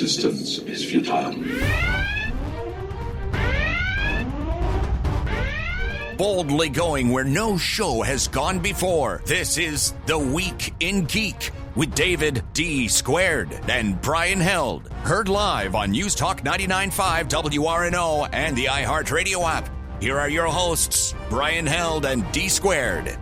resistance is futile. Boldly going where no show has gone before. This is The Week in Geek with David D. Squared and Brian Held. Heard live on News Talk 99.5 WRNO and the iHeartRadio app. Here are your hosts, Brian Held and D. Squared.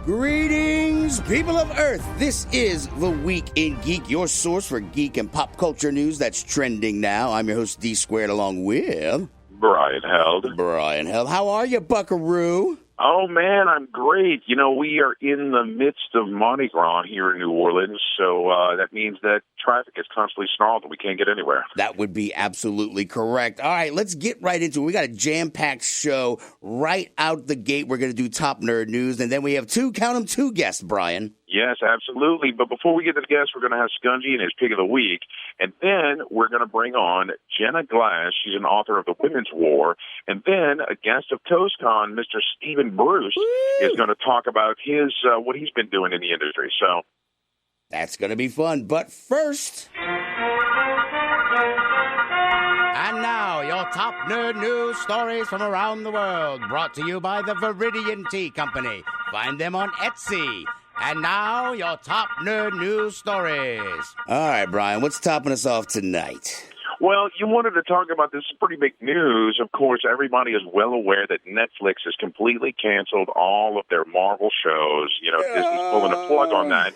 Greetings, people of Earth. This is The Week in Geek, your source for geek and pop culture news that's trending now. I'm your host, D. Squared, along with... Brian Held. Brian Held. How are you, buckaroo? Oh, man, I'm great. You know, we are in the midst of Mardi Gras here in New Orleans, so that means that traffic is constantly snarled and we can't get anywhere. That would be absolutely correct. All right, let's get right into it. We got a jam-packed show right out the gate. We're going to do top nerd news, and then we have two guests, Brian. Yes, absolutely. But before we get to the guests, we're going to have Skungy and his Pick of the Week. And then we're going to bring on Jenna Glass. She's an author of The Women's War. And then a guest of Coastcon, Mr. Steven Brust, is going to talk about his what he's been doing in the industry. So that's going to be fun. But first... And now, your top nerd news stories from around the world, brought to you by the Viridian Tea Company. Find them on Etsy. And now, your top nerd news stories. All right, Brian, what's topping us off tonight? Well, you wanted to talk about this pretty big news. Of course, everybody is well aware that Netflix has completely canceled all of their Marvel shows. You know, Disney's pulling a plug on that.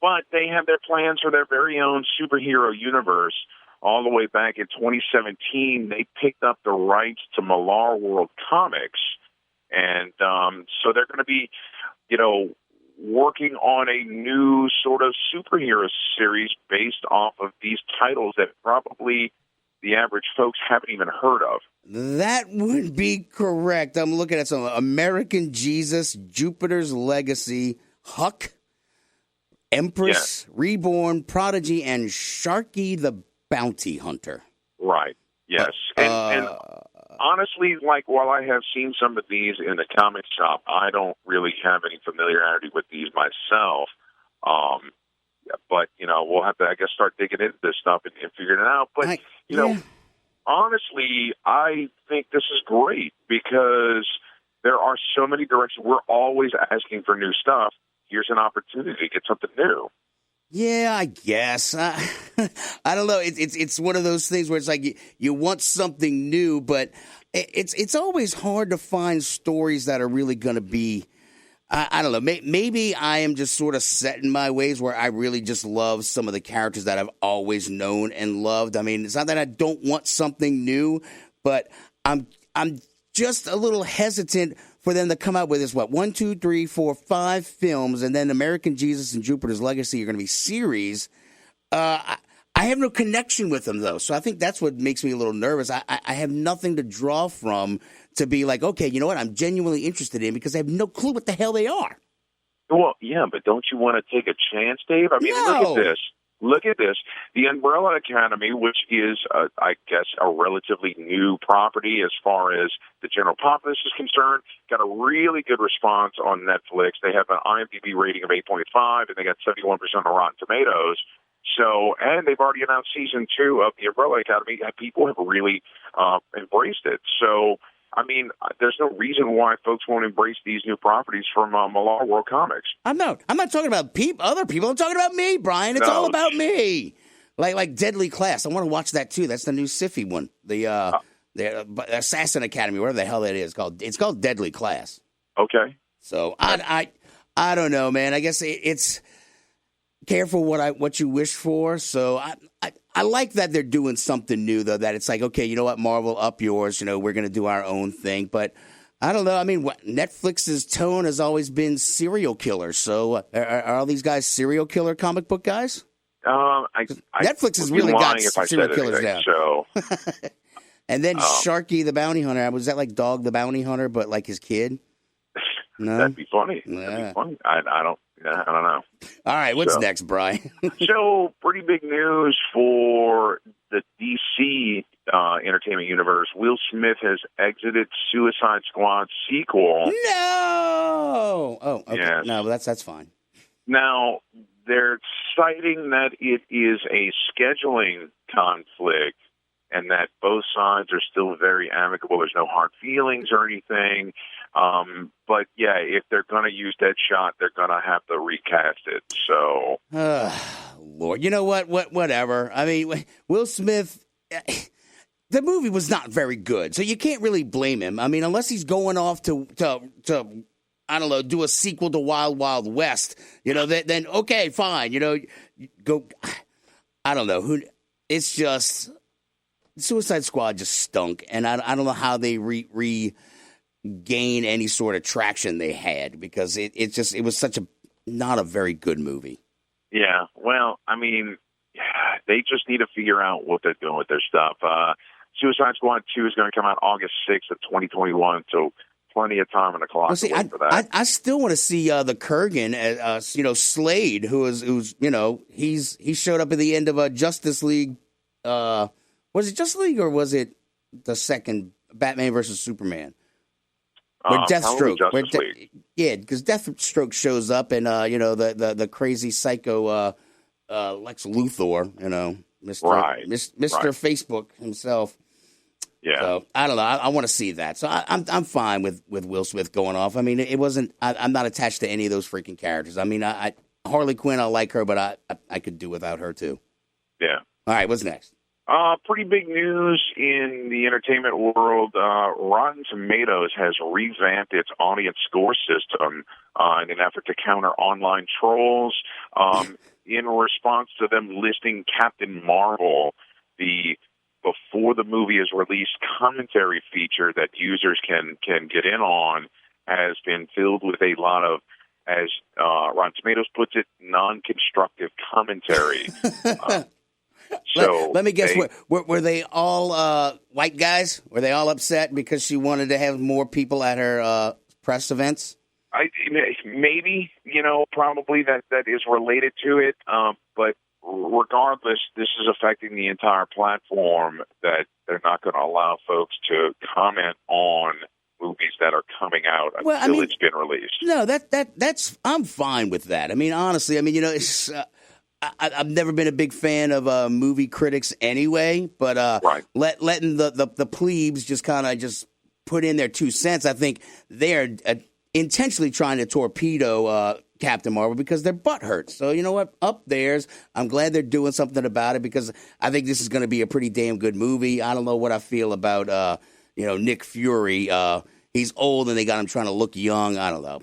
But they have their plans for their very own superhero universe. All the way back in 2017, they picked up the rights to Millar World Comics. And so they're going to be, you know, working on a new sort of superhero series based off of these titles that probably the average folks haven't even heard of. That would be correct. I'm looking at some American Jesus, Jupiter's Legacy, Huck, Empress, Reborn, Prodigy, and Sharky the Bounty Hunter. Right, yes. And honestly, like, while I have seen some of these in the comic shop, I don't really have any familiarity with these myself. But, you know, we'll have to, I guess, start digging into this stuff and figuring it out. But, you know, honestly, I think this is great because there are so many directions. We're always asking for new stuff. Here's an opportunity to get something new. Yeah, I guess. I don't know. It's one of those things where it's like you want something new, but it's always hard to find stories that are really going to be, I don't know, maybe I am just sort of set in my ways where I really just love some of the characters that I've always known and loved. I mean, it's not that I don't want something new, but I'm just a little hesitant for them to come out with this, 1, 2, 3, 4, 5 films, and then American Jesus and Jupiter's Legacy are going to be series. I have no connection with them, though, so I think that's what makes me a little nervous. I have nothing to draw from to be like, okay, you know what, I'm genuinely interested in because I have no clue what the hell they are. Well, yeah, but don't you want to take a chance, Dave? I mean, Look at this. Look at this. The Umbrella Academy, which is, I guess, a relatively new property as far as the general populace is concerned, got a really good response on Netflix. They have an IMDb rating of 8.5, and they got 71% on Rotten Tomatoes. So, and they've already announced season 2 of the Umbrella Academy, and people have really embraced it. So, I mean, there's no reason why folks won't embrace these new properties from Millar World Comics. I'm not talking about other people. I'm talking about me, Brian. It's all about me. Like Deadly Class. I want to watch that too. That's the new sci-fi one. The Assassin Academy, whatever the hell that is called. It's called Deadly Class. Okay. So I don't know, man. I guess it's careful what you wish for. So I like that they're doing something new, though, that it's like, okay, you know what, Marvel, up yours. You know, we're going to do our own thing. But I don't know. I mean, Netflix's tone has always been serial killers. So are all these guys serial killer comic book guys? Netflix has really got serial killers now. So. And then Sharky the Bounty Hunter. Was that like Dog the Bounty Hunter, but like his kid? No? That'd be funny. That'd be funny. I don't know. All right, what's next, Brian? So, pretty big news for the DC entertainment universe. Will Smith has exited Suicide Squad sequel. No! Oh, okay. Yes. No, that's fine. Now, they're citing that it is a scheduling conflict and that both sides are still very amicable. There's no hard feelings or anything. But, yeah, if they're going to use Deadshot, they're going to have to recast it. So, Lord, you know what? Whatever. I mean, Will Smith, the movie was not very good, so you can't really blame him. I mean, unless he's going off to I don't know, do a sequel to Wild Wild West, then okay, fine. Go. I don't know. It's just Suicide Squad just stunk, and I don't know how they regain any sort of traction they had, because it was such not a very good movie. Yeah, well, I mean, they just need to figure out what they're doing with their stuff. Suicide Squad 2 is going to come out August 6th of 2021, so plenty of time on the clock to wait for that. I still want to see the Kurgan, Slade, who's he showed up at the end of Justice League. Was it Justice League or was it the second Batman versus Superman? Where Deathstroke, because Deathstroke shows up, and the crazy psycho Lex Luthor, Mr. Facebook himself. Yeah, so I don't know. I want to see that. So I'm fine with Will Smith going off. I mean, it wasn't. I'm not attached to any of those freaking characters. I mean, Harley Quinn, I like her, but I could do without her too. Yeah. All right, what's next? Pretty big news in the entertainment world. Rotten Tomatoes has revamped its audience score system in an effort to counter online trolls. In response to them listing Captain Marvel, before the movie is released, commentary feature that users can get in on has been filled with a lot of, as Rotten Tomatoes puts it, non-constructive commentary. So let me guess. Were they all white guys? Were they all upset because she wanted to have more people at her press events? Maybe, probably that is related to it. But regardless, this is affecting the entire platform, that they're not going to allow folks to comment on movies that are coming out until it's been released. No, that's I'm fine with that. I mean, honestly, it's. I've never been a big fan of movie critics anyway, but letting the plebes just kind of just put in their 2 cents, I think they're intentionally trying to torpedo Captain Marvel because their butt hurts. So you know what? Up theirs. I'm glad they're doing something about it, because I think this is going to be a pretty damn good movie. I don't know what I feel about Nick Fury. He's old and they got him trying to look young. I don't know.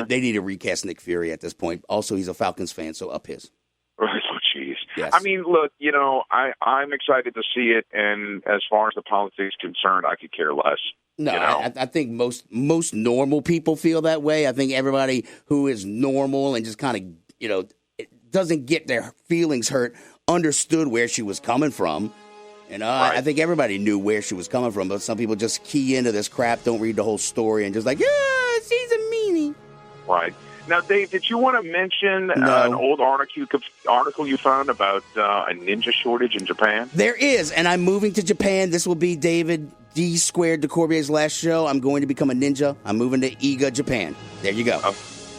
They need to recast Nick Fury at this point. Also, he's a Falcons fan, so up his. Oh, jeez. Yes. I mean, look, I'm excited to see it, and as far as the politics concerned, I could care less. No, I think most normal people feel that way. I think everybody who is normal and just kind of, doesn't get their feelings hurt understood where she was coming from. Right. I think everybody knew where she was coming from, but some people just key into this crap, don't read the whole story, and just like, she's a meanie. Right. Now, Dave, did you want to mention an old article you found about a ninja shortage in Japan? There is, and I'm moving to Japan. This will be David D. Squared DeCorbier's last show. I'm going to become a ninja. I'm moving to Iga, Japan. There you go. Oh,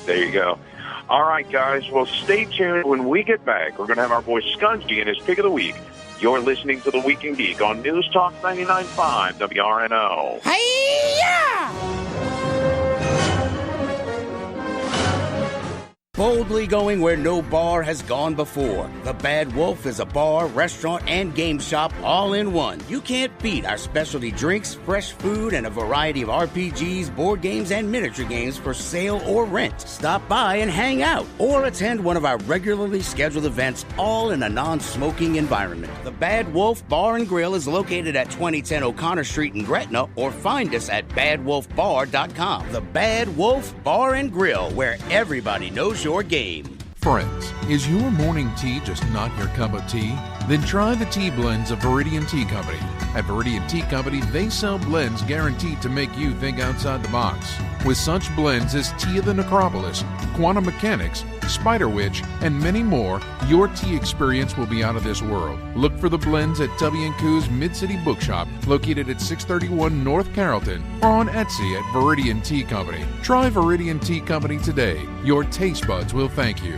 there you go. All right, guys. Well, stay tuned. When we get back, we're going to have our boy Skungy and his pick of the week. You're listening to The Week in Geek on News Talk 99.5 WRNO. Hi-ya! Boldly going where no bar has gone before. The Bad Wolf is a bar, restaurant, and game shop all in one. You can't beat our specialty drinks, fresh food, and a variety of RPGs, board games, and miniature games for sale or rent. Stop by and hang out, or attend one of our regularly scheduled events, all in a non-smoking environment. The Bad Wolf Bar and Grill is located at 2010 O'Connor Street in Gretna, or find us at badwolfbar.com. The Bad Wolf Bar and Grill, where everybody knows your game. Friends, is your morning tea just not your cup of tea? Then try the tea blends of Viridian Tea Company. At Viridian Tea Company, they sell blends guaranteed to make you think outside the box. With such blends as Tea of the Necropolis, Quantum Mechanics, Spider Witch, and many more, your tea experience will be out of this world. Look for the blends at W&Q's Mid-City Bookshop, located at 631 North Carrollton, or on Etsy at Viridian Tea Company. Try Viridian Tea Company today. Your taste buds will thank you.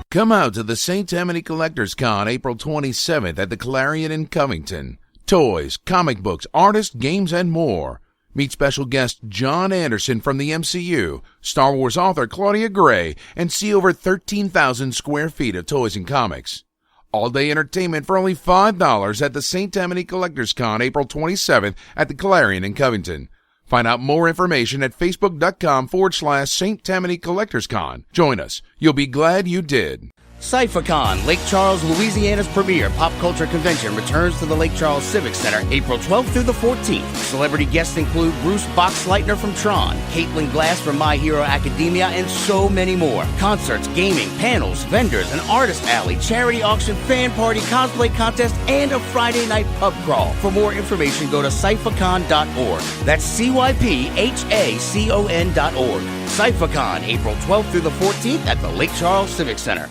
Come out to the St. Tammany Collectors Con April 27th at the Clarion in Covington. Toys, comic books, artists, games, and more. Meet special guest John Anderson from the MCU, Star Wars author Claudia Gray, and see over 13,000 square feet of toys and comics. All-day entertainment for only $5 at the St. Tammany Collectors Con April 27th at the Clarion in Covington. Find out more information at facebook.com/St. Tammany Collectors Con. Join us. You'll be glad you did. CypherCon, Lake Charles, Louisiana's premier pop culture convention, returns to the Lake Charles Civic Center April 12th through the 14th. Celebrity guests include Bruce Boxleitner from Tron, Caitlin Glass from My Hero Academia, and so many more. Concerts, gaming, panels, vendors, an artist alley, charity auction, fan party, cosplay contest, and a Friday night pub crawl. For more information, go to cyphercon.org. That's CYPHACON.org. CypherCon, April 12th through the 14th at the Lake Charles Civic Center.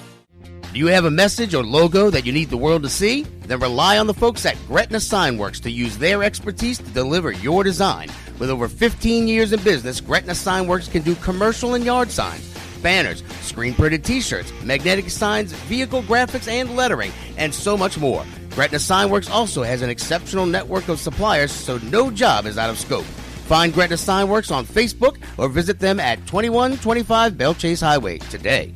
Do you have a message or logo that you need the world to see? Then rely on the folks at Gretna Signworks to use their expertise to deliver your design. With over 15 years in business, Gretna Signworks can do commercial and yard signs, banners, screen-printed t-shirts, magnetic signs, vehicle graphics and lettering, and so much more. Gretna Signworks also has an exceptional network of suppliers, so no job is out of scope. Find Gretna Signworks on Facebook or visit them at 2125 Bell Chase Highway today.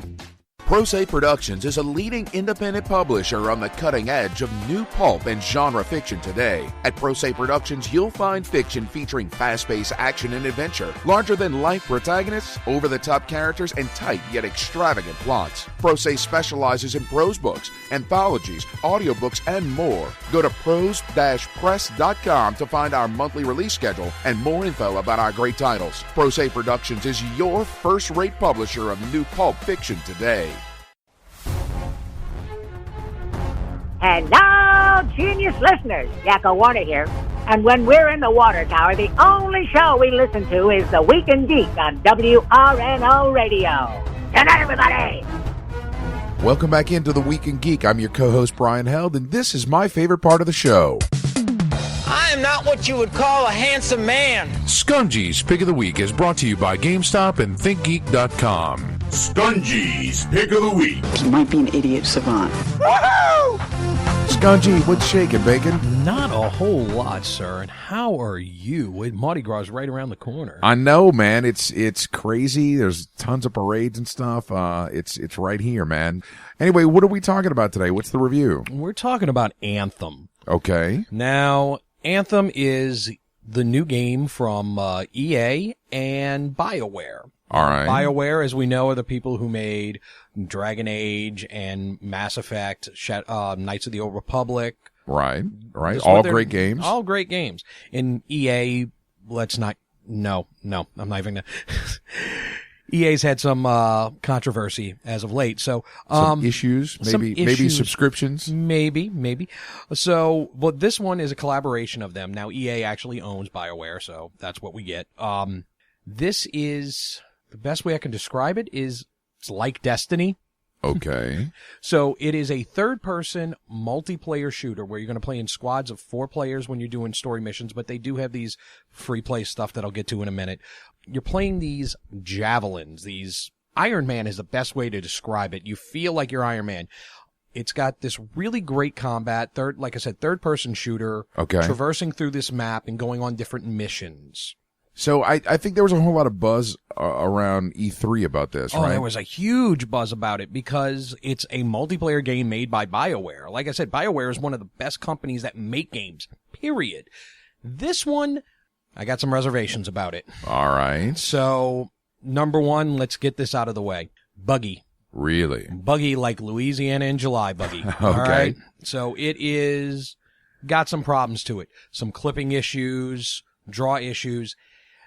Pro Se Productions is a leading independent publisher on the cutting edge of new pulp and genre fiction today. At Pro Se Productions, you'll find fiction featuring fast-paced action and adventure, larger-than-life protagonists, over-the-top characters, and tight yet extravagant plots. Pro Se specializes in prose books, anthologies, audiobooks, and more. Go to prose-press.com to find our monthly release schedule and more info about our great titles. Pro Se Productions is your first-rate publisher of new pulp fiction today. Hello, genius listeners. Yakko Warner here. And when we're in the water tower, the only show we listen to is The Week in Geek on WRNO Radio. Good night, everybody. Welcome back into The Week in Geek. I'm your co-host, Brian Held, and this is my favorite part of the show. I am not what you would call a handsome man. Skungy's Pick of the Week is brought to you by GameStop and ThinkGeek.com. Skungy's Pick of the Week. He might be an idiot savant. Woohoo! Skungy, what's shaking, Bacon? Not a whole lot, sir. And how are you? Mardi Gras is right around the corner. I know, man. It's crazy. There's tons of parades and stuff. It's right here, man. Anyway, what are we talking about today? What's the review? We're talking about Anthem. Okay. Now, Anthem is the new game from EA and BioWare. All right. BioWare, as we know, are the people who made Dragon Age and Mass Effect, Knights of the Old Republic. Right. All great games. All great games. In EA, I'm not even gonna. EA's had some controversy as of late, so some issues, maybe subscriptions, maybe. So, but this one is a collaboration of them. Now, EA actually owns BioWare, so that's what we get. This is the best way I can describe it is it's like Destiny. Okay. So it is a third-person multiplayer shooter where you're going to play in squads of 4 players when you're doing story missions, but they do have these free play stuff that I'll get to in a minute. You're playing these javelins, these Iron Man is the best way to describe it. You feel like you're Iron Man. It's got this really great combat, third-person shooter, okay, traversing through this map and going on different missions. So I think there was a whole lot of buzz around E3 about this, right? Oh, there was a huge buzz about it because it's a multiplayer game made by BioWare. Like I said, BioWare is one of the best companies that make games, period. This one, I got some reservations about it. All right. So, number one, let's get this out of the way. Buggy. Really? Buggy like Louisiana in July buggy. Okay. All right? So, it is got some problems to it. Some clipping issues, draw issues.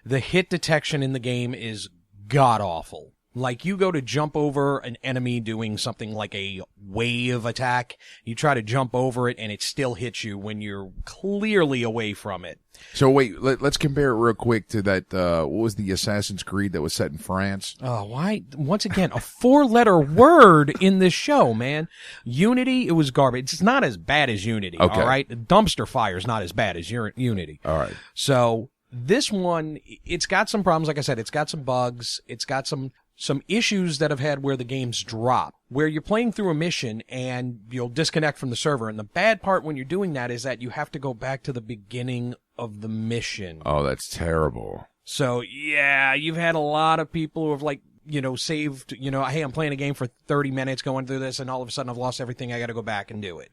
The hit detection in the game is god-awful. Like, you go to jump over an enemy doing something like a wave attack, you try to jump over it, and it still hits you when you're clearly away from it. So, wait, let's compare it real quick to that, what was the Assassin's Creed that was set in France? Oh, why? Once again, a 4-letter word in this show, man. Unity, it was garbage. It's not as bad as Unity, okay, all right? Dumpster Fire's not as bad as Unity. All right. So, this one, it's got some problems. Like I said, it's got some bugs. It's got some some issues that I've had where the game's drop, where you're playing through a mission and you'll disconnect from the server. And the bad part when you're doing that is that you have to go back to the beginning of the mission. Oh, that's terrible. So, yeah, you've had a lot of people who have, like, saved, hey, I'm playing a game for 30 minutes going through this, and all of a sudden I've lost everything. I got to go back and do it.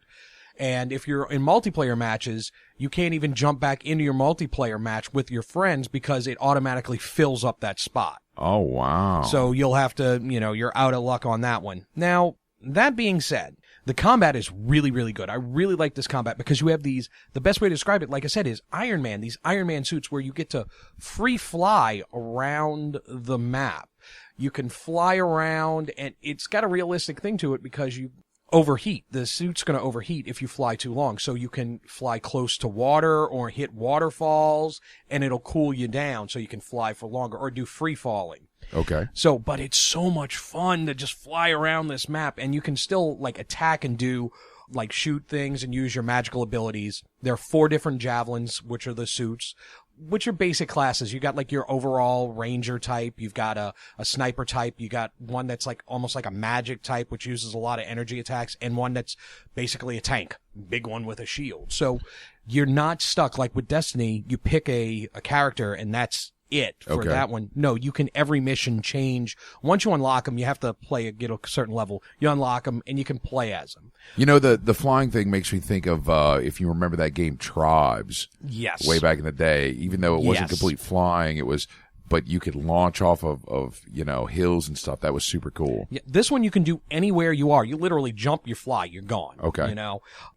And if you're in multiplayer matches, you can't even jump back into your multiplayer match with your friends because it automatically fills up that spot. Oh, wow. So you'll have to, you're out of luck on that one. Now, that being said, the combat is really, really good. I really like this combat because you have the best way to describe it, like I said, is Iron Man, these Iron Man suits where you get to free fly around the map. You can fly around, and it's got a realistic thing to it because you overheat. The suit's going to overheat if you fly too long. So you can fly close to water or hit waterfalls, and it'll cool you down so you can fly for longer or do free falling. Okay. So, but it's so much fun to just fly around this map, and you can still, like, attack and do, like, shoot things and use your magical abilities. There are 4 different javelins, which are the suits, which are basic classes. You got, like, your overall ranger type. You've got a sniper type. You got one that's, like, almost like a magic type, which uses a lot of energy attacks, and one that's basically a tank. Big one with a shield. So you're not stuck. Like with Destiny, you pick a character, and that's it for that one. No, you can every mission change. Once you unlock them, you have to get a certain level. You unlock them and you can play as them. The flying thing makes me think of if you remember that game Tribes. Yes. Way back in the day, even though it wasn't complete flying, it was, but you could launch off of hills and stuff. That was super cool. Yeah, this one you can do anywhere you are. You literally jump, you fly, you're gone. Okay.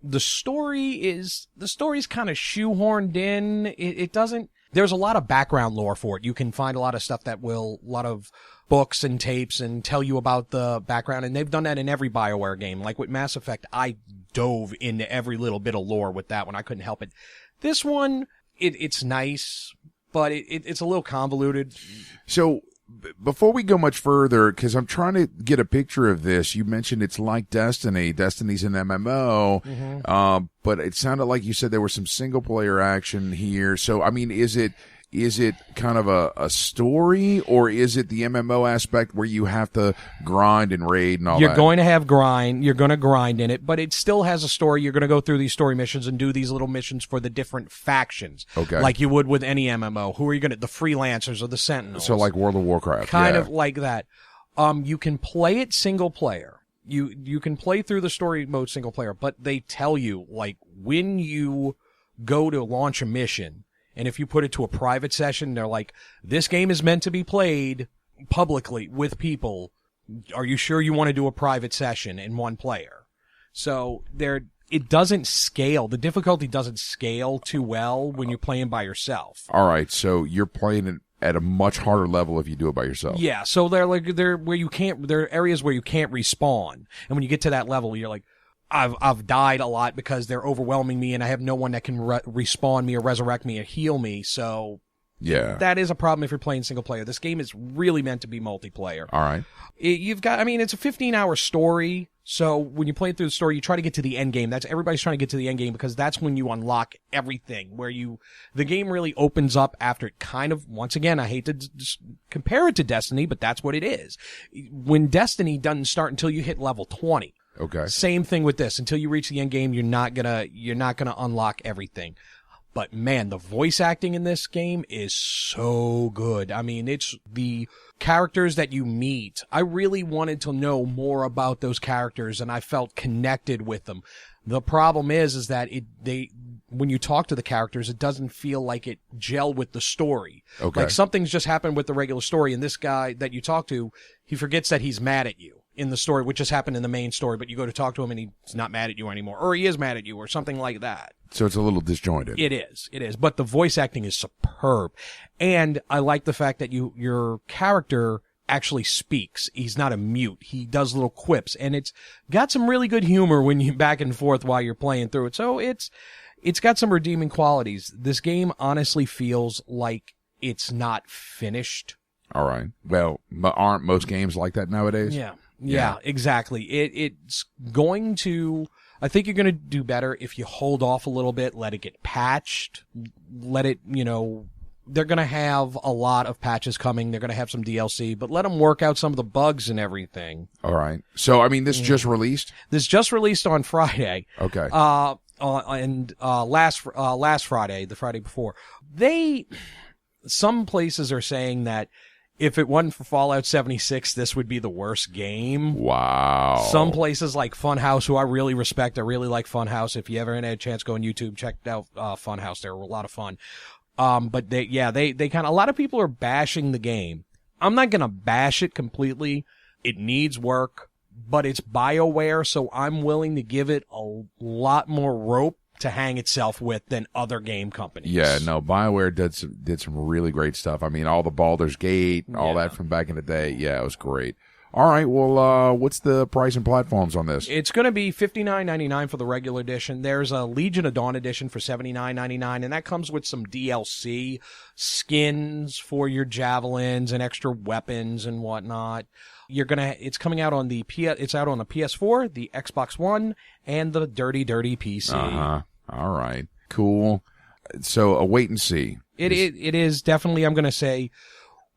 The story's kind of shoehorned in. It doesn't. There's a lot of background lore for it. You can find a lot of stuff a lot of books and tapes and tell you about the background. And they've done that in every BioWare game. Like with Mass Effect, I dove into every little bit of lore with that one. I couldn't help it. This one, it's nice, but it's a little convoluted. So before we go much further, because I'm trying to get a picture of this, you mentioned it's like Destiny. Destiny's an MMO, but it sounded like you said there was some single player action here. So, I mean, is it kind of a story, or is it the MMO aspect where you have to grind and raid and all that? You're going to have grind. You're going to grind in it, but it still has a story. You're going to go through these story missions and do these little missions for the different factions. Okay. Like you would with any MMO. Who are you going to, the freelancers or the sentinels? So like World of Warcraft. Kind of like that. You can play it single player. You can play through the story mode single player, but they tell you, like, when you go to launch a mission, and if you put it to a private session, they're like, this game is meant to be played publicly with people. Are you sure you want to do a private session in one player? So it doesn't scale. The difficulty doesn't scale too well when you're playing by yourself. All right. So you're playing it at a much harder level if you do it by yourself. Yeah. So there are areas where you can't respawn. And when you get to that level, you're like, I've died a lot because they're overwhelming me and I have no one that can respawn me or resurrect me or heal me. So yeah, that is a problem if you're playing single player. This game is really meant to be multiplayer. All right. It's a 15-hour story. So when you play through the story, you try to get to the end game. Everybody's trying to get to the end game because that's when you unlock everything, the game really opens up after it kind of, once again, I hate to compare it to Destiny, but that's what it is. When Destiny doesn't start until you hit level 20. Okay. Same thing with this. Until you reach the end game, you're not gonna unlock everything. But man, the voice acting in this game is so good. I mean, it's the characters that you meet. I really wanted to know more about those characters, and I felt connected with them. The problem is that when you talk to the characters, it doesn't feel like it gel with the story. Okay. Like something's just happened with the regular story, and this guy that you talk to, he forgets that he's mad at you in the story, which just happened in the main story, but you go to talk to him and he's not mad at you anymore, or he is mad at you, or something like that. So it's a little disjointed. It is. But the voice acting is superb. And I like the fact that your character actually speaks. He's not a mute. He does little quips, and it's got some really good humor when you back and forth while you're playing through it. So it's got some redeeming qualities. This game honestly feels like it's not finished. All right. Well, aren't most games like that nowadays? Yeah, exactly. It's going to, I think you're going to do better if you hold off a little bit, let it get patched, let it, they're going to have a lot of patches coming. They're going to have some DLC, but let them work out some of the bugs and everything. All right. So, I mean, this just released? This just released on Friday. Okay. Last Friday, the Friday before. Some places are saying that if it wasn't for Fallout 76, this would be the worst game. Wow. Some places like Funhouse, who I really respect, I really like Funhouse. If you ever had a chance, go on YouTube, check out Funhouse. They're a lot of fun. But they kind of, a lot of people are bashing the game. I'm not gonna bash it completely. It needs work, but it's BioWare, so I'm willing to give it a lot more rope to hang itself with than other game companies. Yeah, no, BioWare did some really great stuff. I mean, all the Baldur's Gate, all that from back in the day. Yeah, it was great. All right, well, what's the price and platforms on this? It's going to be $59.99 for the regular edition. There's a Legion of Dawn edition for $79.99, and that comes with some DLC, skins for your javelins and extra weapons and whatnot. It's coming out on it's out on the PS4, the Xbox One, and the dirty PC. Uh-huh. All right, cool. So a wait and see. It is definitely, I'm going to say,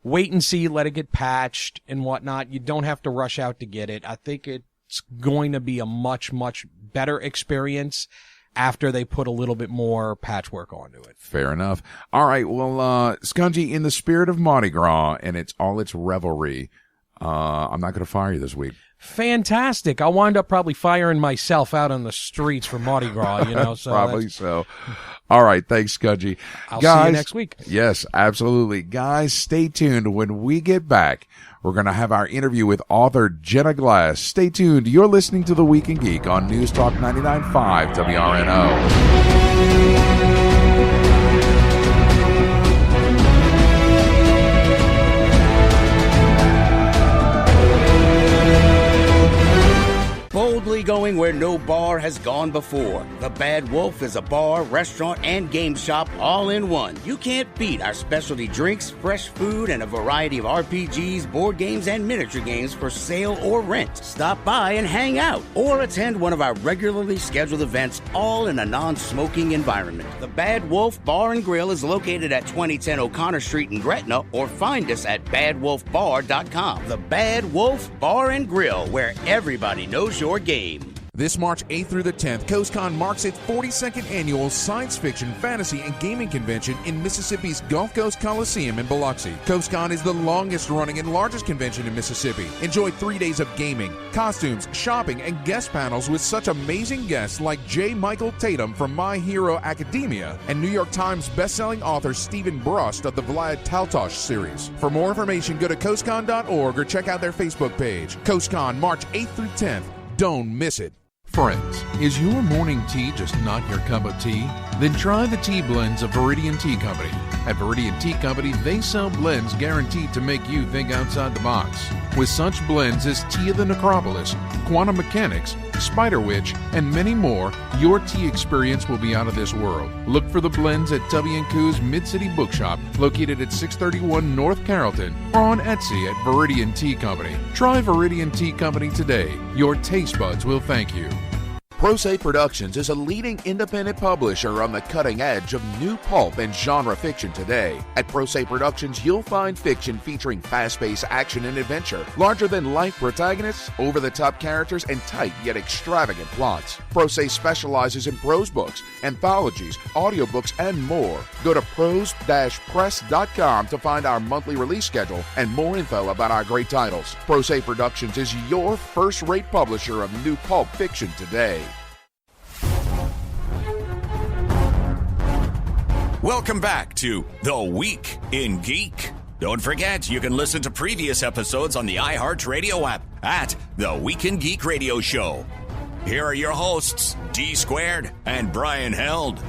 wait and see, let it get patched and whatnot. You don't have to rush out to get it. I think it's going to be a much, much better experience after they put a little bit more patchwork onto it. Fair enough. All right, well, Skungy, in the spirit of Mardi Gras and all its revelry, I'm not going to fire you this week. Fantastic. I'll wind up probably firing myself out on the streets for Mardi Gras, so. Probably so. All right. Thanks, Skungy. I'll see you next week. Yes, absolutely. Guys, stay tuned. When we get back, we're going to have our interview with author Jenna Glass. Stay tuned. You're listening to The Week in Geek on News Talk 99.5 WRNO. Boldly going where no bar has gone before. The Bad Wolf is a bar, restaurant, and game shop all in one. You can't beat our specialty drinks, fresh food, and a variety of RPGs, board games, and miniature games for sale or rent. Stop by and hang out, or attend one of our regularly scheduled events, all in a non-smoking environment. The Bad Wolf Bar and Grill is located at 2010 O'Connor Street in Gretna, or find us at badwolfbar.com. The Bad Wolf Bar and Grill, where everybody knows your game. This March 8th through the 10th, Coastcon marks its 42nd annual science fiction, fantasy, and gaming convention in Mississippi's Gulf Coast Coliseum in Biloxi. Coastcon is the longest running and largest convention in Mississippi. Enjoy 3 days of gaming, costumes, shopping, and guest panels with such amazing guests like J. Michael Tatum from My Hero Academia and New York Times bestselling author Steven Brust of the Vlad Taltos series. For more information, go to coastcon.org or check out their Facebook page. Coastcon, March 8th through 10th. Don't miss it. Friends, is your morning tea just not your cup of tea? Then try the tea blends of Viridian Tea Company. At Viridian Tea Company, they sell blends guaranteed to make you think outside the box. With such blends as Tea of the Necropolis, Quantum Mechanics, Spider Witch, and many more, your tea experience will be out of this world. Look for the blends at Tubby & Coo's Mid-City Bookshop, located at 631 North Carrollton, or on Etsy at Viridian Tea Company. Try Viridian Tea Company today. Your taste buds will thank you. ProSe Productions is a leading independent publisher on the cutting edge of new pulp and genre fiction today. At ProSe Productions, you'll find fiction featuring fast-paced action and adventure, larger-than-life protagonists, over-the-top characters, and tight yet extravagant plots. ProSe specializes in prose books, anthologies, audiobooks, and more. Go to prose-press.com to find our monthly release schedule and more info about our great titles. ProSe Productions is your first-rate publisher of new pulp fiction today. Welcome back to The Week in Geek. Don't forget, you can listen to previous episodes on the iHeartRadio app at The Week in Geek Radio Show. Here are your hosts, D Squared and Brian Held.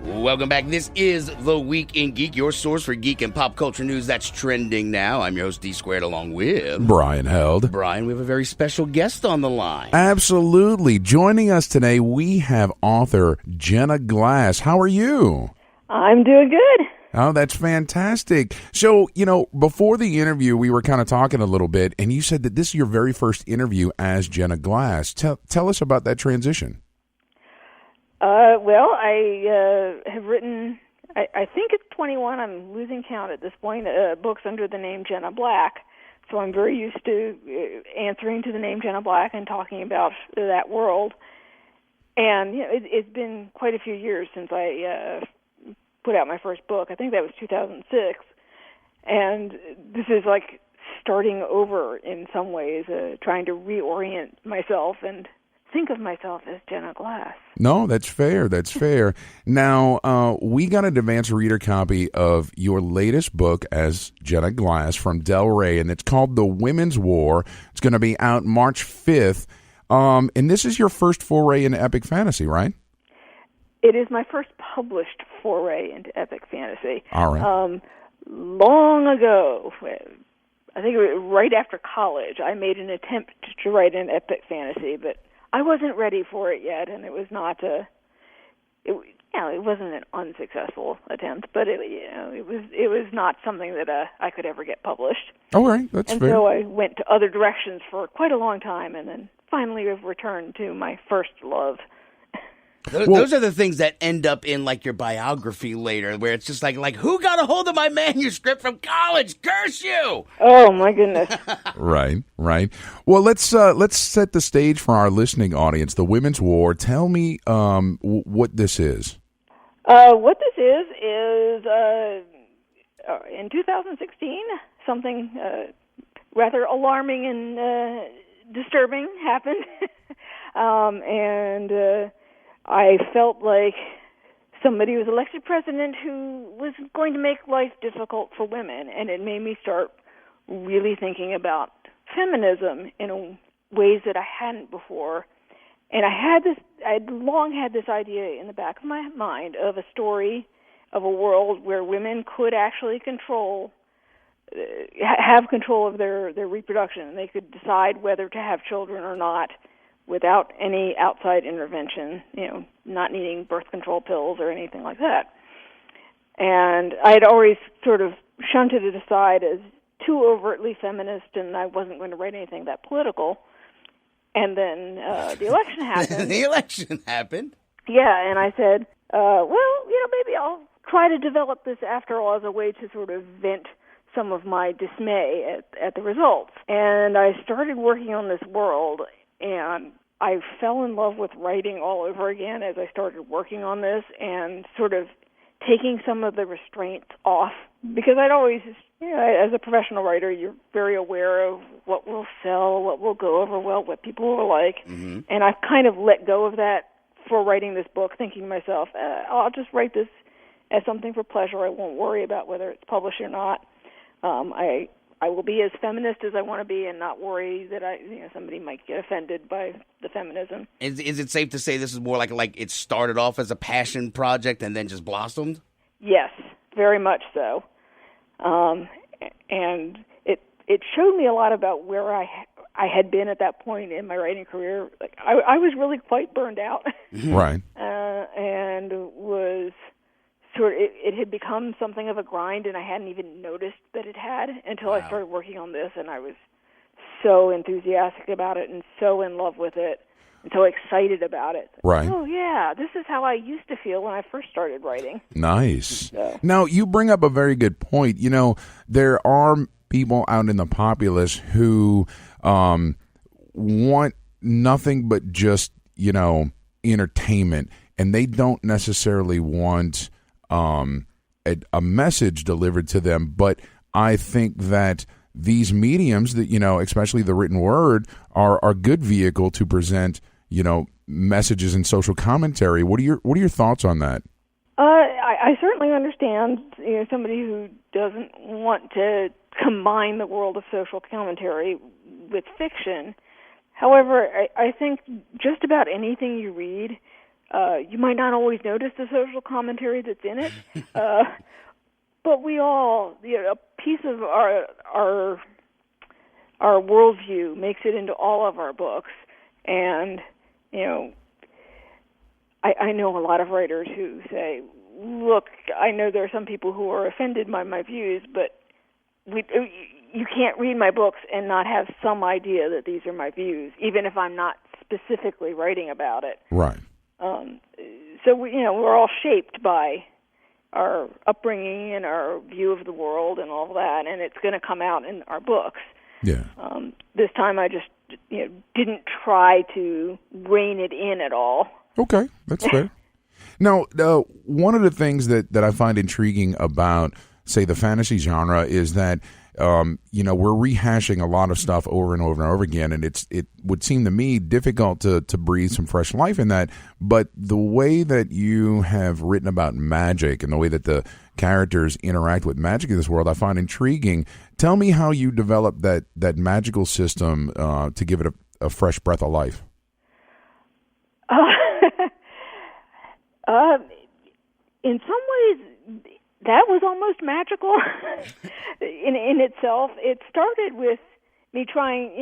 Welcome back. This is The Week in Geek, your source for geek and pop culture news that's trending now. I'm your host, D Squared, along with Brian Held. Brian, we have a very special guest on the line. Absolutely. Joining us today, we have author Jenna Glass. How are you? I'm doing good. Oh, that's fantastic. So, before the interview, we were kind of talking a little bit, and you said that this is your very first interview as Jenna Glass. Tell us about that transition. Well, I have written I think it's 21. I'm losing count at this point. Books under the name Jenna Black. So I'm very used to answering to the name Jenna Black and talking about that world. And it's been quite a few years since I put out my first book. I think that was 2006. And this is like starting over in some ways, trying to reorient myself and think of myself as Jenna Glass. No, that's fair. That's fair. Now, we got an advance reader copy of your latest book as Jenna Glass from Del Rey, and it's called The Women's War. It's going to be out March 5th. And this is your first foray into epic fantasy, right? It is my first published foray into epic fantasy. All right. Long ago, I think it was right after college, I made an attempt to write an epic fantasy, but I wasn't ready for it yet, and it was not it wasn't an unsuccessful attempt, but it was not something that I could ever get published. All right, that's fair. And so I went to other directions for quite a long time, and then finally have returned to my first love. Those are the things that end up in like your biography later, where it's just like who got a hold of my manuscript from college? Curse you! Oh my goodness! Right. Well, let's set the stage for our listening audience. The Women's War. Tell me what this is. What this is in 2016, something rather alarming and disturbing happened, and I felt like somebody was elected president who was going to make life difficult for women, and it made me start really thinking about feminism in ways that I hadn't before. And I'd long had this idea in the back of my mind of a story of a world where women could actually have control of their reproduction. They could decide whether to have children or not without any outside intervention, not needing birth control pills or anything like that. And I'd always sort of shunted it aside as too overtly feminist, and I wasn't going to write anything that political. And then the election happened. The election happened? Yeah, and I said, maybe I'll try to develop this after all as a way to sort of vent some of my dismay at the results. And I started working on this world, and I fell in love with writing all over again as I started working on this and sort of taking some of the restraints off. Because I'd always, as a professional writer, you're very aware of what will sell, what will go over well, what people will like. Mm-hmm. And I've kind of let go of that for writing this book, thinking to myself, I'll just write this as something for pleasure. I won't worry about whether it's published or not. I will be as feminist as I want to be and not worry that somebody might get offended by the feminism. Is it safe to say this is more like it started off as a passion project and then just blossomed? Yes, very much so. And it showed me a lot about where I had been at that point in my writing career. Like I was really quite burned out. Right. And was it had become something of a grind, and I hadn't even noticed that it had until I started working on this, and I was so enthusiastic about it and so in love with it and so excited about it. Right. Oh, yeah, this is how I used to feel when I first started writing. Nice. So. Now, you bring up a very good point. There are people out in the populace who want nothing but just, entertainment, and they don't necessarily want a message delivered to them. But I think that these mediums that, especially the written word, are a good vehicle to present, messages and social commentary. What are your thoughts on that? I certainly understand, somebody who doesn't want to combine the world of social commentary with fiction. However, I think just about anything you read, you might not always notice the social commentary that's in it, but we all, a piece of our worldview makes it into all of our books. And, I know a lot of writers who say, look, I know there are some people who are offended by my views, but you can't read my books and not have some idea that these are my views, even if I'm not specifically writing about it. Right. So we're all shaped by our upbringing and our view of the world and all of that, and it's going to come out in our books. Yeah. This time I just didn't try to rein it in at all. Okay, that's fair. Now, one of the things that I find intriguing about, say, the fantasy genre is that, we're rehashing a lot of stuff over and over and over again, and it would seem to me difficult to breathe some fresh life in that. But the way that you have written about magic and the way that the characters interact with magic in this world, I find intriguing. Tell me how you developed that magical system to give it a fresh breath of life. In some ways, that was almost magical in itself. It started with me trying,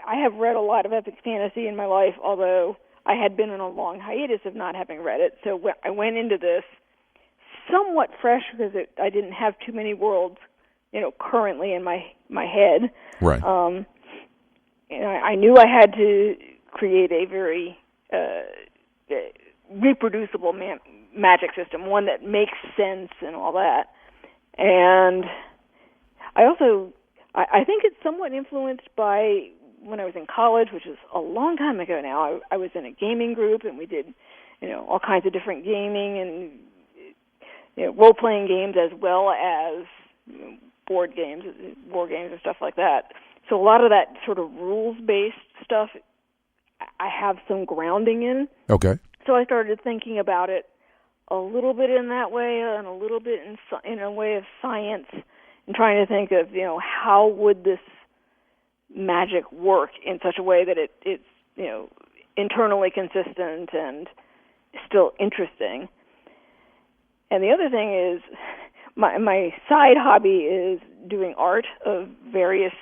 I have read a lot of epic fantasy in my life, although I had been on a long hiatus of not having read it. So I went into this somewhat fresh because I didn't have too many worlds, currently in my head. Right. I knew I had to create a very reproducible magic system, one that makes sense and all that. And I think it's somewhat influenced by when I was in college, which is a long time ago now. I was in a gaming group, and we did, all kinds of different gaming and role-playing games as well as board games, war games, and stuff like that. So a lot of that sort of rules-based stuff I have some grounding in. Okay. So I started thinking about it a little bit in that way and a little bit in a way of science, and trying to think of, how would this magic work in such a way that it's internally consistent and still interesting. And the other thing is, my side hobby is doing art of various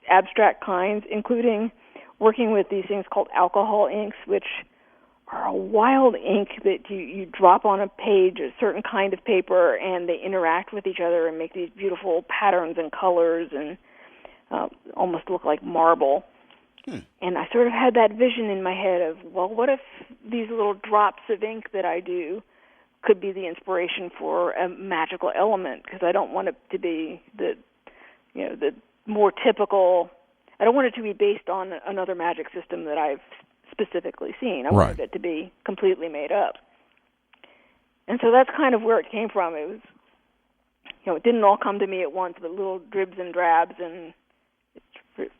abstract kinds, including working with these things called alcohol inks, which are a wild ink that you drop on a page, a certain kind of paper, and they interact with each other and make these beautiful patterns and colors and almost look like marble. And I sort of had that vision in my head of, well, what if these little drops of ink that I do could be the inspiration for a magical element? Because I don't want it to be the more typical. I don't want it to be based on another magic system that I've specifically seen. I wanted it to be completely made up. And so that's kind of where it came from. It was, it didn't all come to me at once, but little dribs and drabs, and it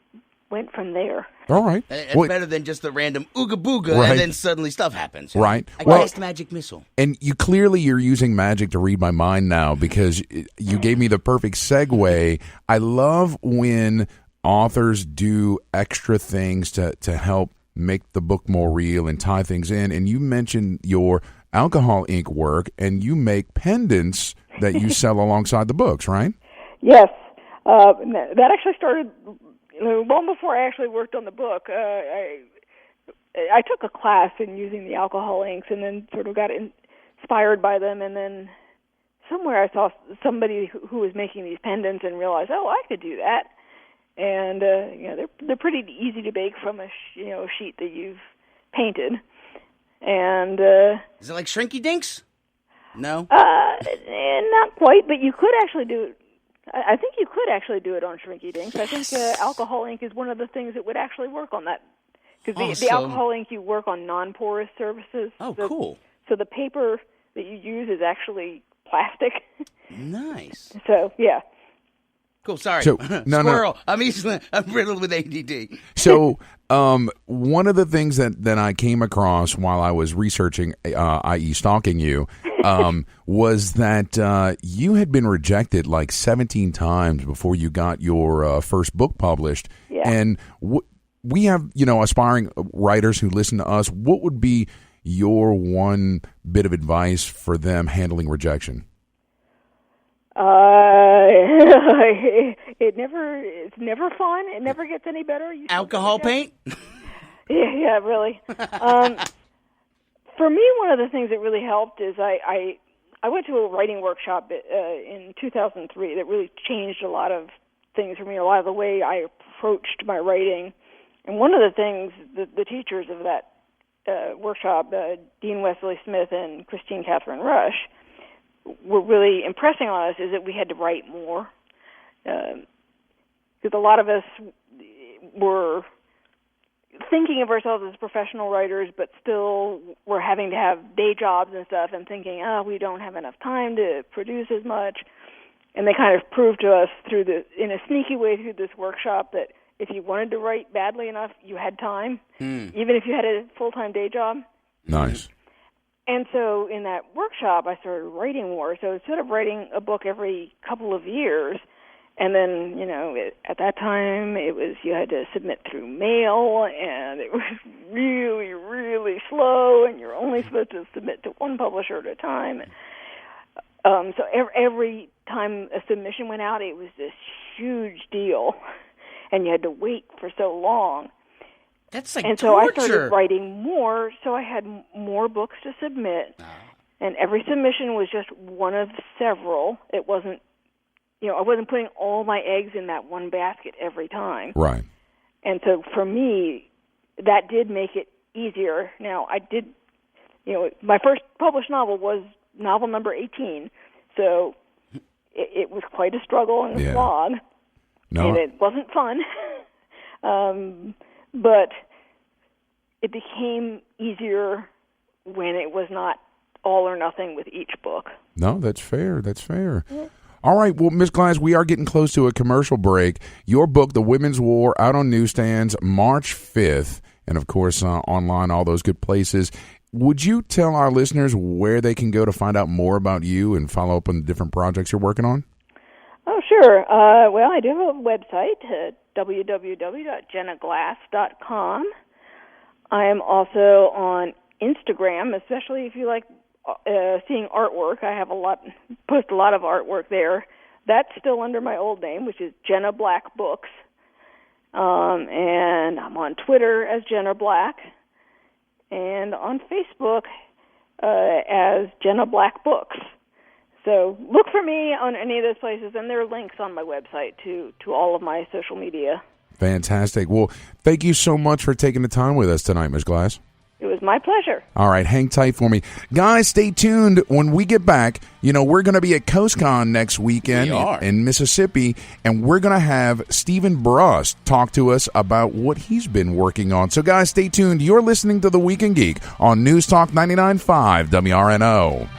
went from there. All right. It's better than just the random ooga booga, and then suddenly stuff happens. Right. I cast magic missile. And you're using magic to read my mind now, because you gave me the perfect segue. I love when authors do extra things to help make the book more real and tie things in. And you mentioned your alcohol ink work, and you make pendants that you sell alongside the books, right? Yes. That actually started long before I actually worked on the book. I took a class in using the alcohol inks, and then sort of got inspired by them, and then somewhere I saw somebody who was making these pendants and realized, oh, I could do that. And they're pretty easy to bake from a sheet that you've painted. And is it like Shrinky Dinks? No. Not quite, but you could actually do it. I think you could actually do it on Shrinky Dinks. I think alcohol ink is one of the things that would actually work on that, because the alcohol ink, you work on non-porous surfaces. Oh, cool. So the paper that you use is actually plastic. Nice. So yeah. Cool. Sorry. So, Squirrel. No. I'm riddled with ADD. So, one of the things that I came across while I was researching, i.e. stalking you, was that you had been rejected like 17 times before you got your first book published. Yeah. And we have, aspiring writers who listen to us. What would be your one bit of advice for them handling rejection? It's never fun. It never gets any better. Alcohol paint? Yeah, really. For me, one of the things that really helped is I went to a writing workshop in 2003 that really changed a lot of things for me, a lot of the way I approached my writing. And one of the things the teachers of that workshop, Dean Wesley Smith and Christine Catherine Rush, were really impressing on us is that we had to write more. Because a lot of us were thinking of ourselves as professional writers, but still were having to have day jobs and stuff and thinking, we don't have enough time to produce as much. And they kind of proved to us in a sneaky way through this workshop that if you wanted to write badly enough, you had time, even if you had a full-time day job. Nice. And so in that workshop, I started writing more. So instead of writing a book every couple of years, and then, at that time, it was you had to submit through mail, and it was really, really slow, and you're only supposed to submit to one publisher at a time. So every time a submission went out, it was this huge deal, and you had to wait for so long. That's like and torture. So I started writing more, so I had more books to submit, and every submission was just one of several. It wasn't, I wasn't putting all my eggs in that one basket every time. Right. And so for me, that did make it easier. Now, I did, my first published novel was novel number 18, so it was quite a struggle and a slog, and it wasn't fun. But it became easier when it was not all or nothing with each book. No, that's fair. That's fair. Yeah. All right. Well, Ms. Glass, we are getting close to a commercial break. Your book, The Women's War, out on newsstands March 5th, and, of course, online, all those good places. Would you tell our listeners where they can go to find out more about you and follow up on the different projects you're working on? Oh, sure. Well, I do have a website, www.jennaglass.com. I am also on Instagram, especially if you like seeing artwork. I have post a lot of artwork there. That's still under my old name, which is Jenna Black Books. And I'm on Twitter as Jenna Black, and on Facebook as Jenna Black Books. So look for me on any of those places, and there are links on my website to all of my social media. Fantastic. Well, thank you so much for taking the time with us tonight, Ms. Glass. It was my pleasure. All right, hang tight for me. Guys, stay tuned. When we get back, we're going to be at Coastcon next weekend in Mississippi, and we're going to have Steven Brust talk to us about what he's been working on. So, guys, stay tuned. You're listening to The Week in Geek on News Talk 99.5 WRNO.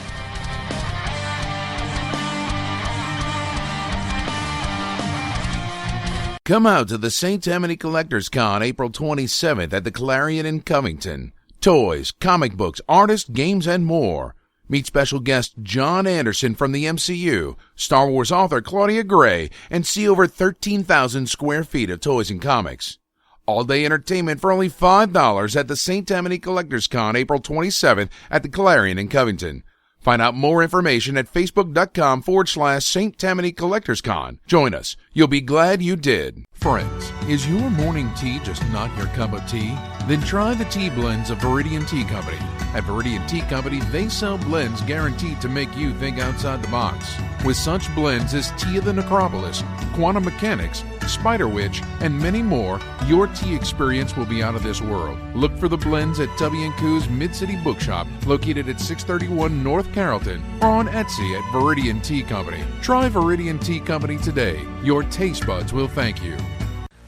Come out to the St. Tammany Collectors Con April 27th at the Clarion in Covington. Toys, comic books, artists, games, and more. Meet special guest John Anderson from the MCU, Star Wars author Claudia Gray, and see over 13,000 square feet of toys and comics. All-day entertainment for only $5 at the St. Tammany Collectors Con April 27th at the Clarion in Covington. Find out more information at facebook.com/St. Tammany Collectors Con. Join us. You'll be glad you did. Friends, is your morning tea just not your cup of tea? Then try the tea blends of Viridian Tea Company. At Viridian Tea Company, they sell blends guaranteed to make you think outside the box. With such blends as Tea of the Necropolis, Quantum Mechanics, Spider Witch, and many more, your tea experience will be out of this world. Look for the blends at Tubby & Coo's Mid-City Bookshop, located at 631 North Carrollton, or on Etsy at Viridian Tea Company. Try Viridian Tea Company today. Your taste buds will thank you.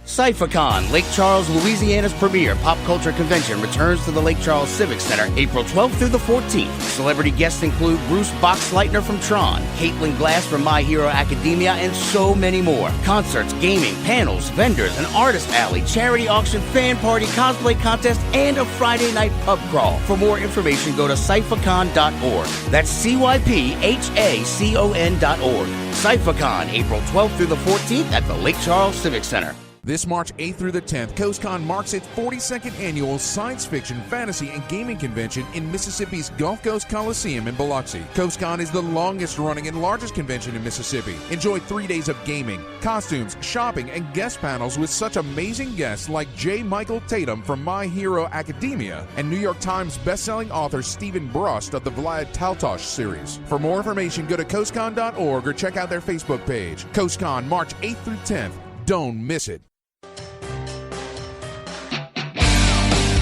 CypherCon, Lake Charles, Louisiana's premier pop culture convention, returns to the Lake Charles Civic Center April 12th through the 14th. Celebrity guests include Bruce Boxleitner from Tron, Caitlin Glass from My Hero Academia, and so many more. Concerts, gaming, panels, vendors, an artist alley, charity auction, fan party, cosplay contest, and a Friday night pub crawl. For more information, go to cyphercon.org. That's CYPHACON.org. CypherCon, April 12th through the 14th at the Lake Charles Civic Center. This March 8th through the 10th, Coastcon marks its 42nd annual science fiction, fantasy, and gaming convention in Mississippi's Gulf Coast Coliseum in Biloxi. Coastcon is the longest running and largest convention in Mississippi. Enjoy 3 days of gaming, costumes, shopping, and guest panels with such amazing guests like J. Michael Tatum from My Hero Academia and New York Times bestselling author Steven Brust of the Vlad Taltos series. For more information, go to coastcon.org or check out their Facebook page. Coastcon, March 8th through 10th. Don't miss it.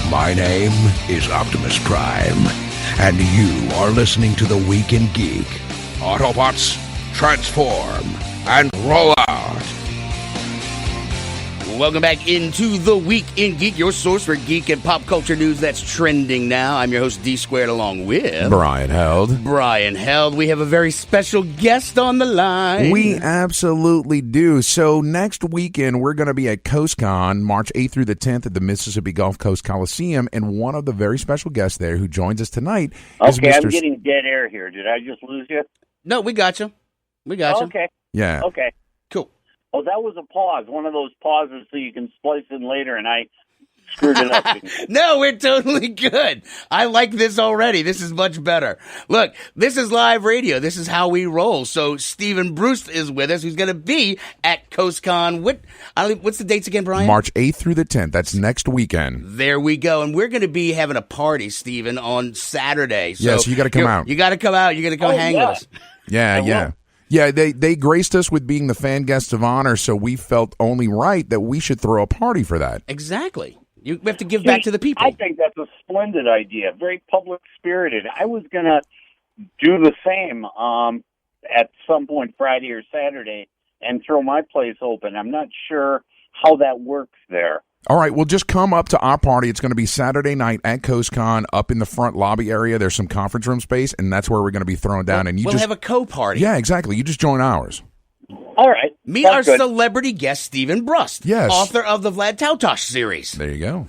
My name is Optimus Prime, and you are listening to The Week in Geek. Autobots, transform and roll out. Welcome back into The Week in Geek, your source for geek and pop culture news that's trending now. I'm your host, D Squared, along with Brian Held. Brian Held. We have a very special guest on the line. We absolutely do. So next weekend, we're going to be at Coastcon, March 8th through the 10th at the Mississippi Gulf Coast Coliseum, and one of the very special guests there who joins us tonight is Okay, Mr. I'm getting dead air here. Did I just lose you? No, we got you. We got you. Okay. Yeah. Okay. Cool. Oh, that was a pause. One of those pauses so you can splice in later, and I screwed it up. No, we're totally good. I like this already. This is much better. Look, this is live radio. This is how we roll. So Steven Brust is with us, who's going to be at Coastcon. What's the dates again, Brian? March 8th through the 10th. That's next weekend. There we go. And we're going to be having a party, Steven, on Saturday. So yes, you got to come out. You got to come out. You're going to come hang with us. Yeah. Yeah, they graced us with being the fan guests of honor, so we felt only right that we should throw a party for that. Exactly. You have to give back to the people. I think that's a splendid idea. Very public-spirited. I was going to do the same at some point Friday or Saturday and throw my place open. I'm not sure how that works there. All right, well, just come up to our party. It's going to be Saturday night at Coastcon up in the front lobby area. There's some conference room space, and that's where we're going to be thrown down. And we'll have a co-party. Yeah, exactly. You just join ours. All right. Meet our celebrity guest, Steven Brust, yes, author of the Vlad Taltos series. There you go.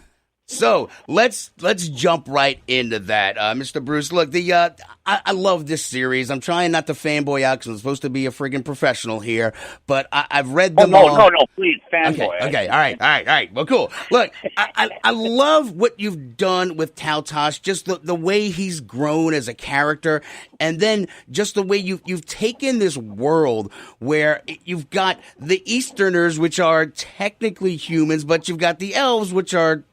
So let's jump right into that, Mr. Bruce. Look, I love this series. I'm trying not to fanboy out because I'm supposed to be a friggin' professional here, but I've read them all. No, please, fanboy. Okay, all right. Well, cool. Look, I love what you've done with Taltos, just the way he's grown as a character, and then just the way you've taken this world where you've got the Easterners, which are technically humans, but you've got the elves, which are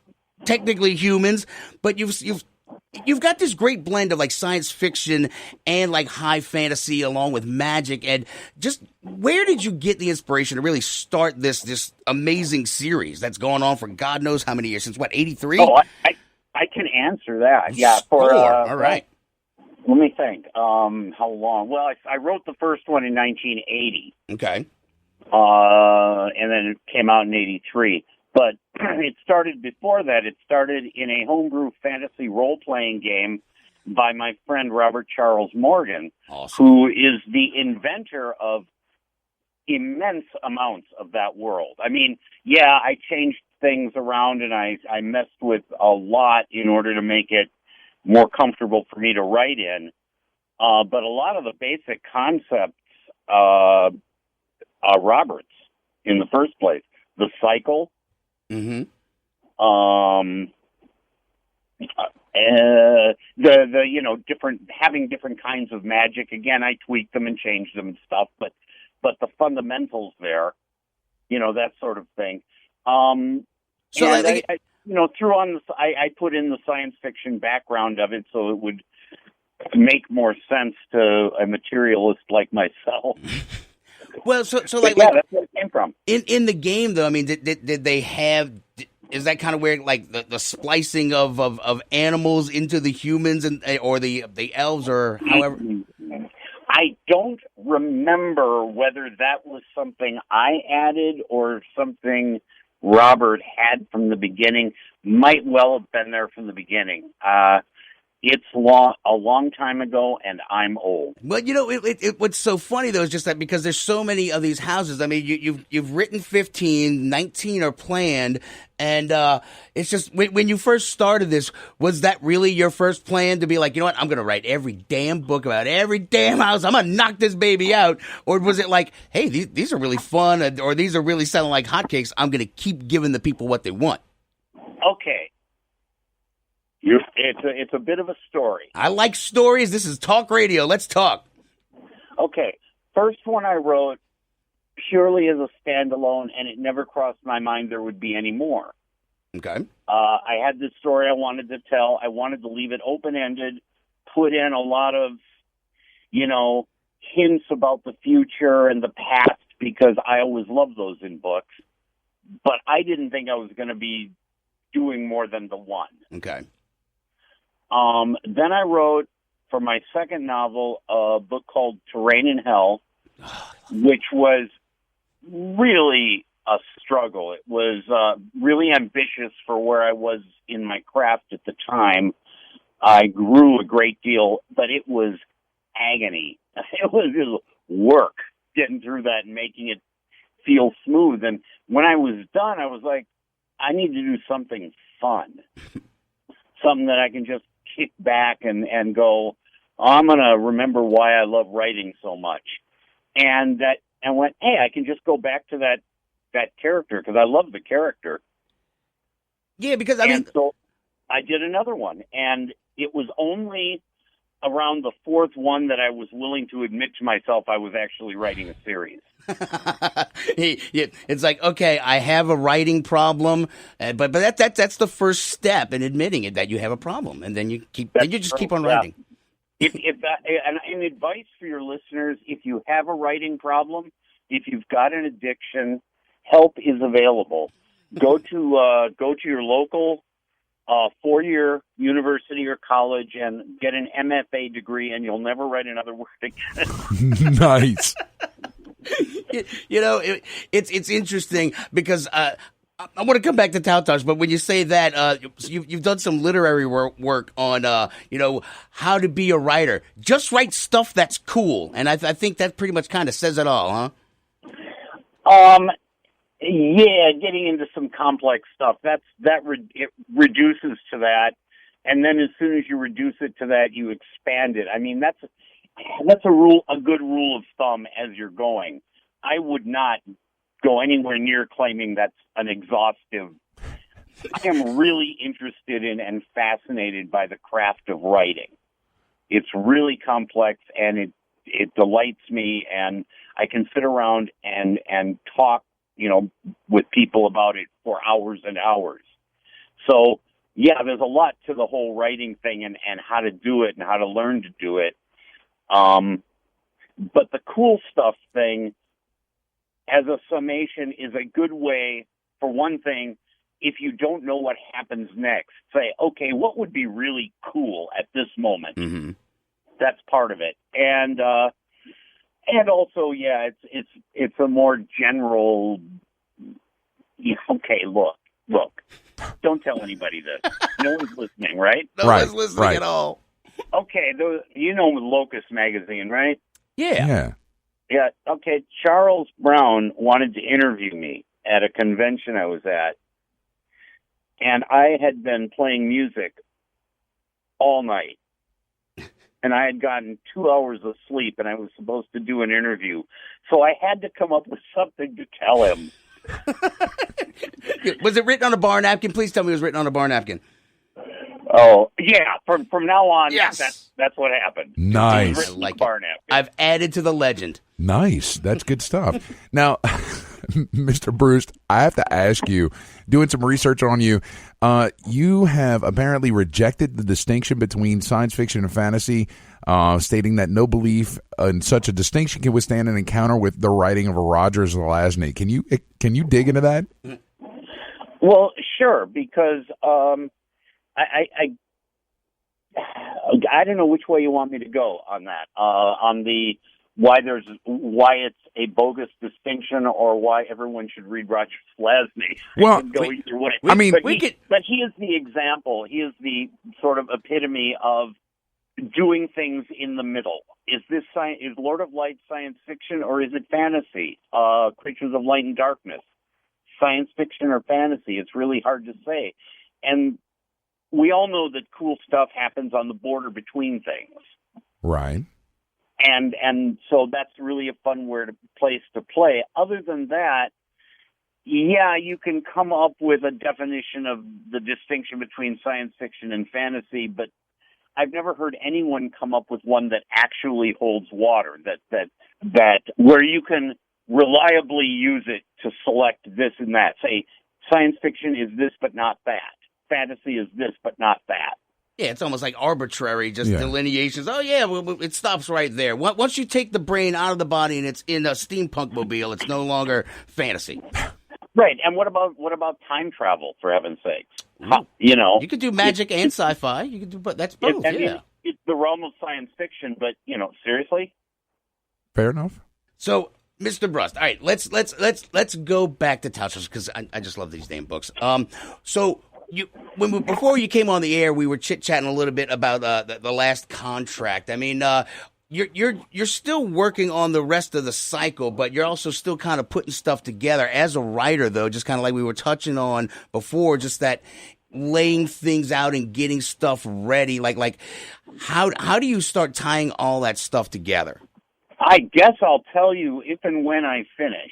technically humans, but you've got this great blend of like science fiction and like high fantasy along with magic. And just where did you get the inspiration to really start this amazing series that's gone on for God knows how many years, since what, 83? Oh, I can answer that. Yeah, all right. Let me think. How long? Well, I wrote the first one in 1980. Okay. And then it came out in 83. But it started before that. It started in a homebrew fantasy role-playing game by my friend Robert Charles Morgan, awesome, who is the inventor of immense amounts of that world. I mean, yeah, I changed things around and I messed with a lot in order to make it more comfortable for me to write in. But a lot of the basic concepts are Robert's in the first place. The cycle. Mm-hmm. Having different kinds of magic. Again, I tweaked them and changed them and stuff, but the fundamentals there, that sort of thing. So I put in the science fiction background of it so it would make more sense to a materialist like myself. Well, so that's where it came from. In the game, though, I mean, did they have? Is that kind of where like the splicing of animals into the humans or the elves or however? I don't remember whether that was something I added or something Robert had from the beginning. Might well have been there from the beginning. It's a long time ago, and I'm old. Well, what's so funny, though, is just that because there's so many of these houses. I mean, you've written 15, 19 are planned, and it's just, when you first started this, was that really your first plan to be like, you know what, I'm going to write every damn book about every damn house, I'm going to knock this baby out? Or was it like, hey, these are really fun, or these are really selling like hotcakes, I'm going to keep giving the people what they want? Okay. It's a bit of a story. I like stories. This is talk radio. Let's talk. Okay. First one I wrote purely as a standalone, and it never crossed my mind there would be any more. Okay. I had this story I wanted to tell. I wanted to leave it open-ended, put in a lot of, hints about the future and the past, because I always love those in books. But I didn't think I was going to be doing more than the one. Okay. Then I wrote for my second novel a book called Terrain in Hell, which was really a struggle. It was really ambitious for where I was in my craft at the time. I grew a great deal, but it was agony. It was just work getting through that and making it feel smooth. And when I was done, I was like, I need to do something fun, something that I can just kick back and go, I'm going to remember why I love writing so much. And went, hey, I can just go back to that character because I love the character. Yeah, because so I did another one, and it was only around the fourth one that I was willing to admit to myself I was actually writing a series. It's like, okay, I have a writing problem, but that's the first step in admitting it, that you have a problem, and then you just keep on writing. And advice for your listeners: if you have a writing problem, if you've got an addiction, help is available. Go to your local 4-year university or college and get an MFA degree, and you'll never write another word again. Nice. It's interesting because I want to come back to Taltos, but when you say that, you've done some literary work on, how to be a writer. Just write stuff that's cool, and I think that pretty much kind of says it all, huh? Yeah, getting into some complex stuff, it reduces to that, and then as soon as you reduce it to that, you expand it. I mean, that's a good rule of thumb as you're going. I would not go anywhere near claiming that's an exhaustive. I am really interested in and fascinated by the craft of writing. It's really complex, and it delights me, and I can sit around and talk, with people about it for hours and hours. So, yeah, there's a lot to the whole writing thing and how to do it and how to learn to do it. But the cool stuff thing, as a summation, is a good way, for one thing, if you don't know what happens next, say, okay, what would be really cool at this moment? Mm-hmm. That's part of it. And also, yeah, it's a more general, okay, look, don't tell anybody this. No one's listening, right? No one's listening at all. Okay, Locust magazine, right? Yeah. Yeah, okay, Charles Brown wanted to interview me at a convention I was at, and I had been playing music all night. And I had gotten 2 hours of sleep, and I was supposed to do an interview. So I had to come up with something to tell him. Was it written on a bar napkin? Please tell me it was written on a bar napkin. Oh, yeah. From now on, yes. That's what happened. Nice. I like it. I've added to the legend. Nice. That's good stuff. Now, Mr. Brust, I have to ask you, doing some research on you, you have apparently rejected the distinction between science fiction and fantasy, stating that no belief in such a distinction can withstand an encounter with the writing of a Roger Zelazny. Can you dig into that? Well, sure, because I don't know which way you want me to go on that. On the why it's a bogus distinction, or why everyone should read Roger Zelazny. Well, go either way. I mean, but he is the example. He is the sort of epitome of doing things in the middle. Is Lord of Light science fiction, or is it fantasy? Creatures of Light and Darkness, science fiction or fantasy? It's really hard to say. And we all know that cool stuff happens on the border between things. Right. And so that's really a fun place to play. Other than that, yeah, you can come up with a definition of the distinction between science fiction and fantasy, but I've never heard anyone come up with one that actually holds water, that where you can reliably use it to select this and that. Say, science fiction is this but not that. Fantasy is this but not that. Yeah, it's almost like arbitrary, delineations. Oh, yeah, it stops right there. Once you take the brain out of the body and it's in a steampunk mobile, it's no longer fantasy. Right, and what about time travel, for heaven's sakes? You could do magic and sci-fi. You could do, but that's both. it's the realm of science fiction, but seriously. Fair enough. So, Mr. Brust, all right, let's go back to Taltos because I just love these damn books. So before you came on the air, we were chit-chatting a little bit about the last contract. I mean, you're still working on the rest of the cycle, but you're also still kind of putting stuff together as a writer, though. Just kind of like we were touching on before, just that laying things out and getting stuff ready. Like how do you start tying all that stuff together? I guess I'll tell you if and when I finish.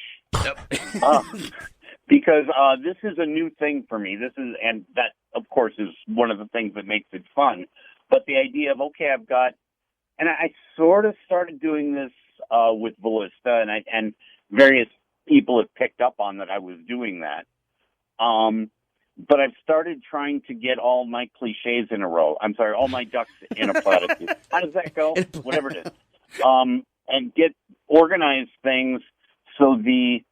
Because this is a new thing for me. And that, of course, is one of the things that makes it fun. But the idea of, I've got, and I sort of started doing this with Ballista, and various people have picked up on that I was doing that. But I've started trying to get all my cliches in a row. I'm sorry, all my ducks in a platitude. How does that go? Whatever it is. And get organized things so the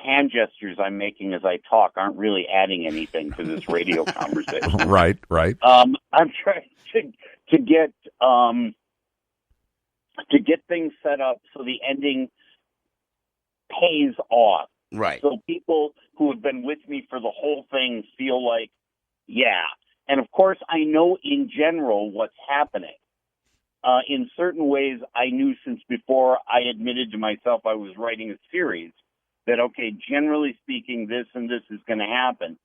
hand gestures I'm making as I talk aren't really adding anything to this radio conversation. Right. I'm trying to get things set up so the ending pays off. Right. So people who have been with me for the whole thing feel like, yeah. And of course, I know in general what's happening. In certain ways, I knew since before I admitted to myself I was writing a series that, generally speaking, this and this is going to happen.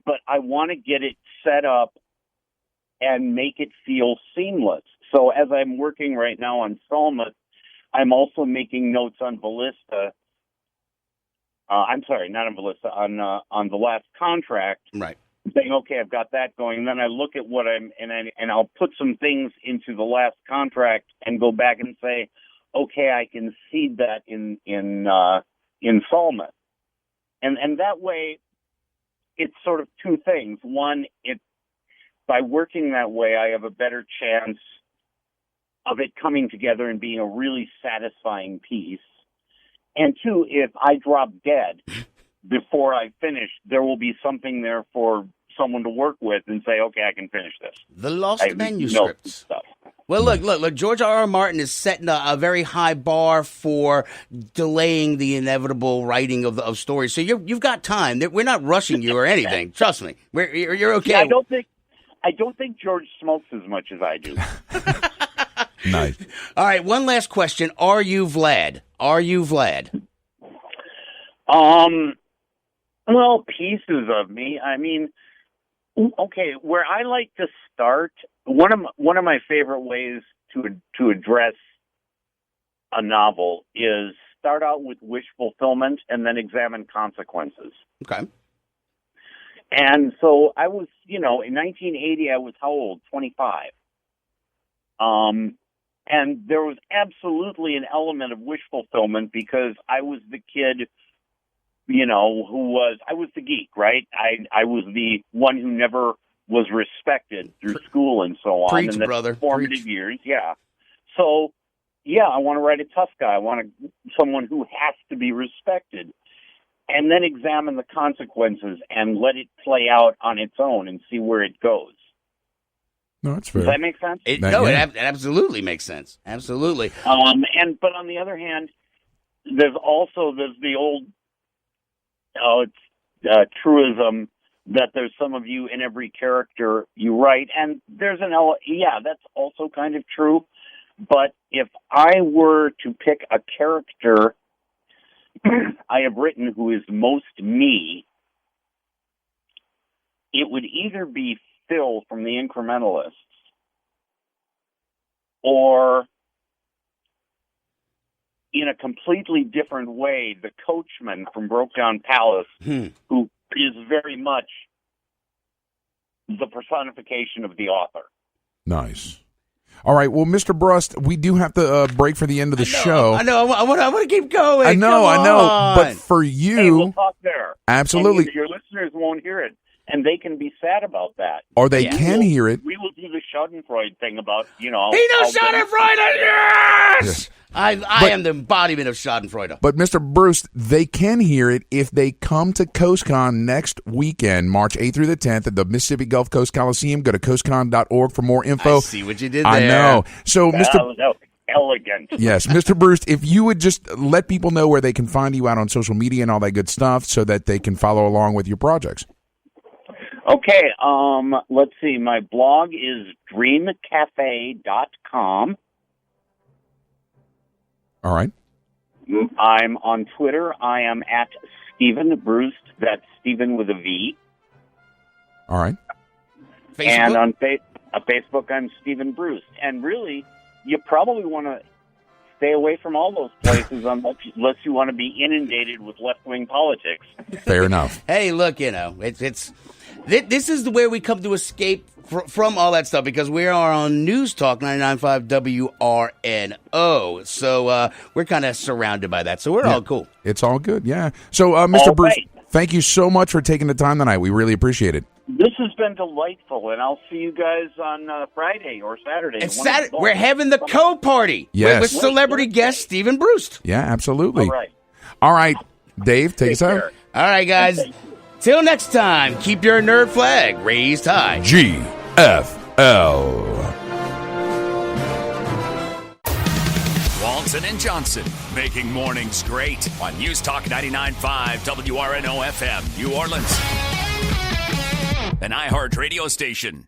But I want to get it set up and make it feel seamless. So as I'm working right now on Salma, I'm also making notes on Ballista. I'm sorry, not on Ballista, on the last contract. Right. Saying, I've got that going. And then I look at what and I'll put some things into the last contract and go back and say, I can see that in Salma. And that way, it's sort of two things. One, by working that way, I have a better chance of it coming together and being a really satisfying piece. And two, if I drop dead before I finish, there will be something there for someone to work with and say, I can finish this. The lost manuscripts. Well, look, George R.R. Martin is setting a very high bar for delaying the inevitable writing of stories. So you've got time. We're not rushing you or anything. Trust me. You're okay. Yeah, I don't think George smokes as much as I do. Nice. All right, one last question. Are you Vlad? Well, pieces of me. I mean, where I like to start, one of my favorite ways to address a novel is start out with wish fulfillment and then examine consequences. Okay. And so I was, in 1980, I was how old? 25. And there was absolutely an element of wish fulfillment because I was the kid, I was the geek, right? I was the one who never was respected through school and so on. Preach, and the brother. Formative years, yeah. So, I want to write a tough guy. I want someone who has to be respected. And then examine the consequences and let it play out on its own and see where it goes. No, that's fair. Does that make sense? It absolutely makes sense. Absolutely. But on the other hand, there's the old truism that there's some of you in every character you write, and there's that's also kind of true. But if I were to pick a character I have written who is most me, it would either be Phil from The Incrementalists or, in a completely different way, the coachman from Broke Down Palace, who is very much the personification of the author. Nice. All right. Well, Mr. Brust, we do have to break for the end of the show. I know. I want to keep going. I know. But for you, hey, we'll talk there. Absolutely. And your listeners won't hear it. and they can be sad about that. Or they can hear it. We will do the Schadenfreude thing about, you know. He knows Schadenfreude, yes! I am the embodiment of Schadenfreude. But, Mr. Brust, they can hear it if they come to Coastcon next weekend, March 8th through the 10th at the Mississippi Gulf Coast Coliseum. Go to coastcon.org for more info. I see what you did there. I know. So, That was elegant. Yes, Mr. Brust, if you would just let people know where they can find you out on social media and all that good stuff so that they can follow along with your projects. Okay, let's see. My blog is dreamcafe.com. All right. I'm on Twitter. I am at Steven Brust. That's Steven with a V. All right. Facebook? And on Facebook, I'm Steven Brust. And really, you probably want to stay away from all those places unless you want to be inundated with left-wing politics. Fair enough. Hey, look, you know, this is where we come to escape from all that stuff because we are on News Talk 99.5 WRNO. So we're kind of surrounded by that. So we're all cool. It's all good, yeah. So, Mr. Brust, thank you so much for taking the time tonight. We really appreciate it. This has been delightful, and I'll see you guys on Friday or Saturday. It's Saturday. We're having the co-party with celebrity guest Steven Brust. Yeah, absolutely. All right. Dave, take us out. All right, guys. Till next time, keep your nerd flag raised high. GFL. Walton and Johnson, making mornings great on News Talk 99.5 WRNO FM, New Orleans. An iHeart radio station.